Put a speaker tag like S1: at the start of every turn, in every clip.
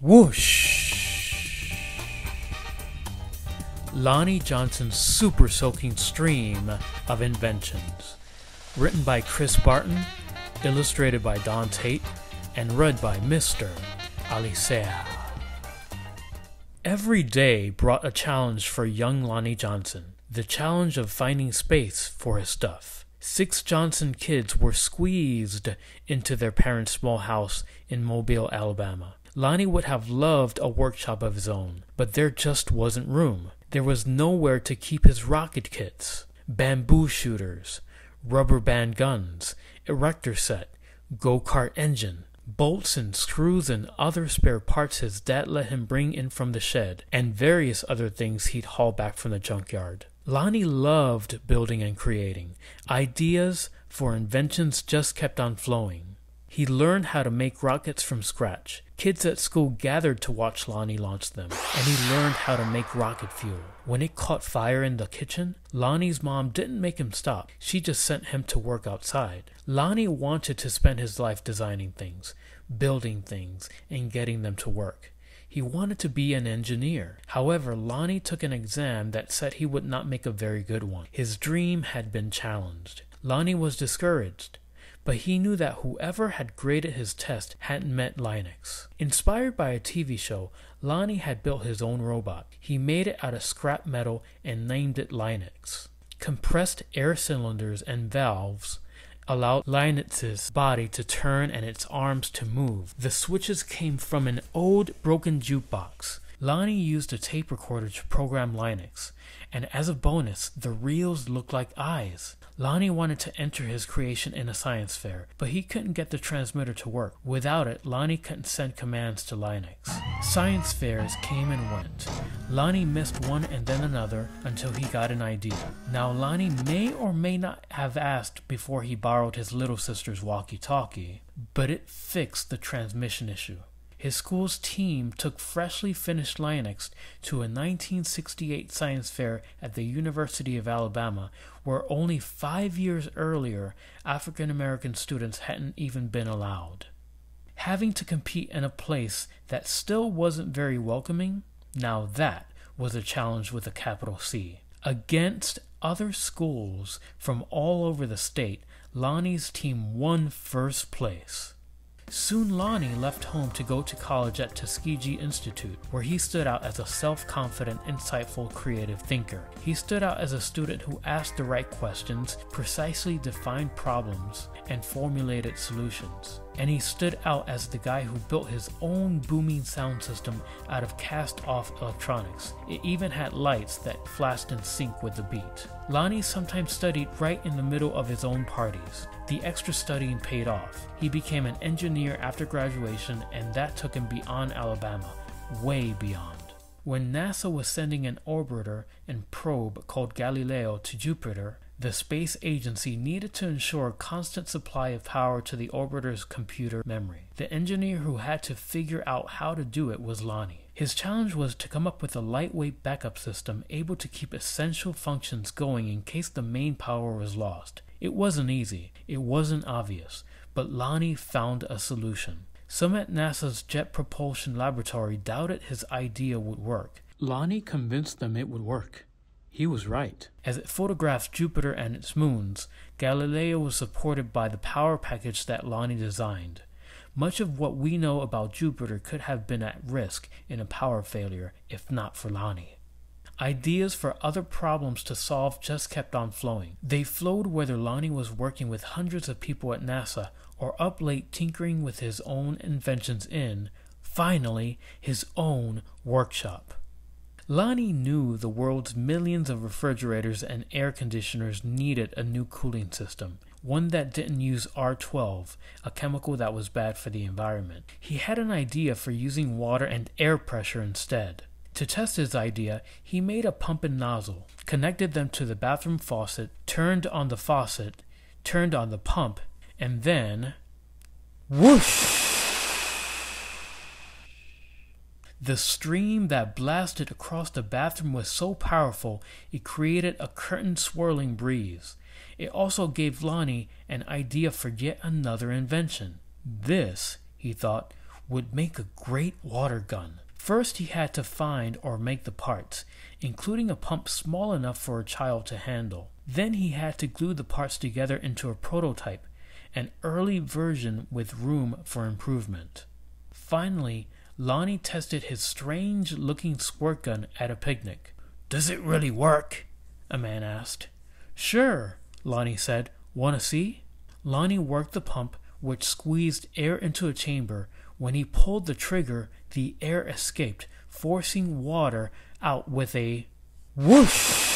S1: Whoosh! Lonnie Johnson's super soaking stream of inventions. Written by Chris Barton, illustrated by Don Tate, and read by Mr. Alicea. Every day brought a challenge for young Lonnie Johnson, the challenge of finding space for his stuff. 6 Johnson kids were squeezed into their parents' small house in Mobile, Alabama. Lonnie would have loved a workshop of his own, but there just wasn't room. There was nowhere to keep his rocket kits, bamboo shooters, rubber band guns, erector set, go-kart engine, bolts and screws and other spare parts his dad let him bring in from the shed, and various other things he'd haul back from the junkyard. Lonnie loved building and creating. Ideas for inventions just kept on flowing. He learned how to make rockets from scratch. Kids at school gathered to watch Lonnie launch them, and he learned how to make rocket fuel. When it caught fire in the kitchen, Lonnie's mom didn't make him stop. She just sent him to work outside. Lonnie wanted to spend his life designing things, building things, and getting them to work. He wanted to be an engineer. However, Lonnie took an exam that said he would not make a very good one. His dream had been challenged. Lonnie was discouraged. But he knew that whoever had graded his test hadn't met Linux. Inspired by a TV show, Lonnie had built his own robot. He made it out of scrap metal and named it Linux. Compressed air cylinders and valves allowed Linux's body to turn and its arms to move. The switches came from an old broken jukebox. Lonnie used a tape recorder to program Linux, and as a bonus, the reels looked like eyes. Lonnie wanted to enter his creation in a science fair, but he couldn't get the transmitter to work. Without it, Lonnie couldn't send commands to Linux. Science fairs came and went. Lonnie missed one and then another until he got an idea. Now, Lonnie may or may not have asked before he borrowed his little sister's walkie-talkie, but it fixed the transmission issue. His school's team took freshly finished Linux to a 1968 science fair at the University of Alabama, where only 5 years earlier African American students hadn't even been allowed. Having to compete in a place that still wasn't very welcoming, now that was a challenge with a capital C. Against other schools from all over the state, Lonnie's team won first place. Soon Lonnie left home to go to college at Tuskegee Institute, where he stood out as a self-confident, insightful, creative thinker. He stood out as a student who asked the right questions, precisely defined problems, and formulated solutions. And he stood out as the guy who built his own booming sound system out of cast-off electronics. It even had lights that flashed in sync with the beat. Lonnie sometimes studied right in the middle of his own parties. The extra studying paid off. He became an engineer after graduation, and that took him beyond Alabama, way beyond. When NASA was sending an orbiter and probe called Galileo to Jupiter, the space agency needed to ensure a constant supply of power to the orbiter's computer memory. The engineer who had to figure out how to do it was Lonnie. His challenge was to come up with a lightweight backup system able to keep essential functions going in case the main power was lost. It wasn't easy, it wasn't obvious, but Lonnie found a solution. Some at NASA's Jet Propulsion Laboratory doubted his idea would work. Lonnie convinced them it would work. He was right. As it photographed Jupiter and its moons, Galileo was supported by the power package that Lonnie designed. Much of what we know about Jupiter could have been at risk in a power failure if not for Lonnie. Ideas for other problems to solve just kept on flowing. They flowed whether Lonnie was working with hundreds of people at NASA or up late tinkering with his own inventions in, finally, his own workshop. Lonnie knew the world's millions of refrigerators and air conditioners needed a new cooling system, one that didn't use R12, a chemical that was bad for the environment. He had an idea for using water and air pressure instead. To test his idea, he made a pump and nozzle, connected them to the bathroom faucet, turned on the faucet, turned on the pump, and then whoosh! The stream that blasted across the bathroom was so powerful it created a curtain-swirling breeze. It also gave Lonnie an idea for yet another invention. This, he thought, would make a great water gun. First, he had to find or make the parts, including a pump small enough for a child to handle. Then he had to glue the parts together into a prototype, an early version with room for improvement. Finally, Lonnie tested his strange-looking squirt gun at a picnic. "Does it really work?" a man asked. "Sure," Lonnie said. "Wanna see?" Lonnie worked the pump, which squeezed air into a chamber. When he pulled the trigger, the air escaped, forcing water out with a whoosh.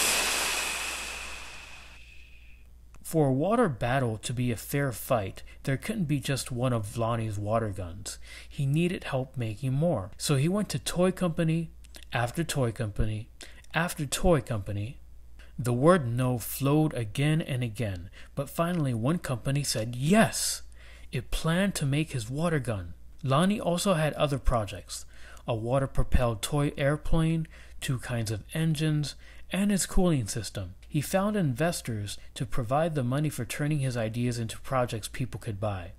S1: For a water battle to be a fair fight, there couldn't be just one of Lonnie's water guns. He needed help making more. So he went to toy company after toy company after toy company. The word no flowed again and again, but finally one company said yes. It planned to make his water gun. Lonnie also had other projects: a water-propelled toy airplane, 2 kinds of engines, and his cooling system. He found investors to provide the money for turning his ideas into projects people could buy.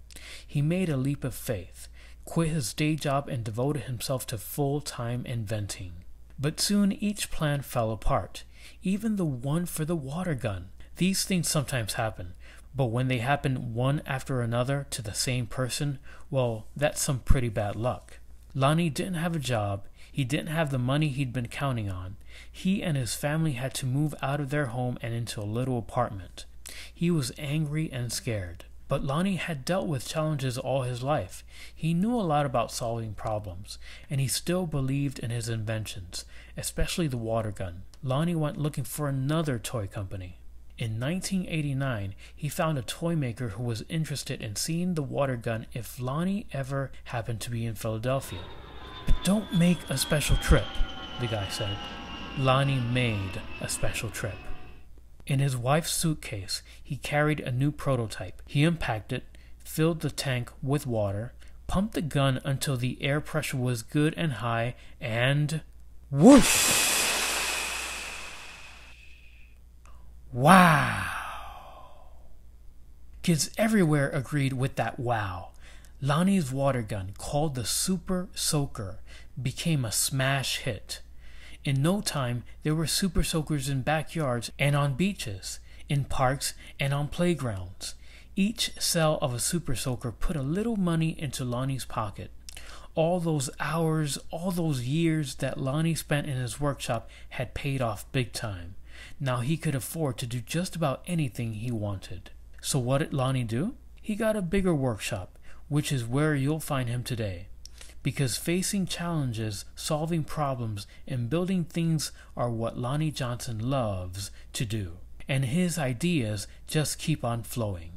S1: He made a leap of faith, quit his day job, and devoted himself to full-time inventing. But soon each plan fell apart, even the one for the water gun. These things sometimes happen, but when they happen one after another to the same person, well, that's some pretty bad luck. Lonnie didn't have a job. He didn't have the money he'd been counting on. He and his family had to move out of their home and into a little apartment. He was angry and scared. But Lonnie had dealt with challenges all his life. He knew a lot about solving problems, and he still believed in his inventions, especially the water gun. Lonnie went looking for another toy company. In 1989, he found a toy maker who was interested in seeing the water gun if Lonnie ever happened to be in Philadelphia. "But don't make a special trip," the guy said. Lonnie made a special trip. In his wife's suitcase, he carried a new prototype. He unpacked it, filled the tank with water, pumped the gun until the air pressure was good and high, and whoosh! Wow! Kids everywhere agreed with that wow. Lonnie's water gun, called the Super Soaker, became a smash hit. In no time, there were Super Soakers in backyards and on beaches, in parks and on playgrounds. Each sale of a Super Soaker put a little money into Lonnie's pocket. All those hours, all those years that Lonnie spent in his workshop had paid off big time. Now he could afford to do just about anything he wanted. So what did Lonnie do? He got a bigger workshop, which is where you'll find him today. Because facing challenges, solving problems, and building things are what Lonnie Johnson loves to do. And his ideas just keep on flowing.